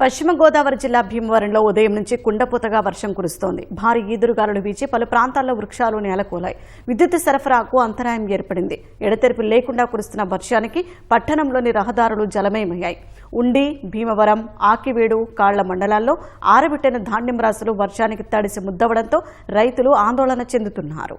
పశ్చిమ గోదావరి జిల్లా భీమవరంలో ఉదయం నుంచి కుండపోతగా వర్షం కురుస్తోంది. భారీ ఈదురుగాలులు వీచి పలు ప్రాంతాల్లో వృక్షాలు నేలకూలాయి. విద్యుత్ సరఫరాకు అంతరాయం ఏర్పడింది. ఎడతెరిపి లేకుండా కురుస్తున్న వర్షానికి పట్టణంలోని రహదారులు జలమయమయ్యాయి. ఉండి, భీమవరం, ఆకివీడు, కాళ్ల మండలాల్లో ఆరబెట్టిన ధాన్యం రాసులు వర్షానికి తడిసి ముద్దవడంతో రైతులు ఆందోళన చెందుతున్నారు.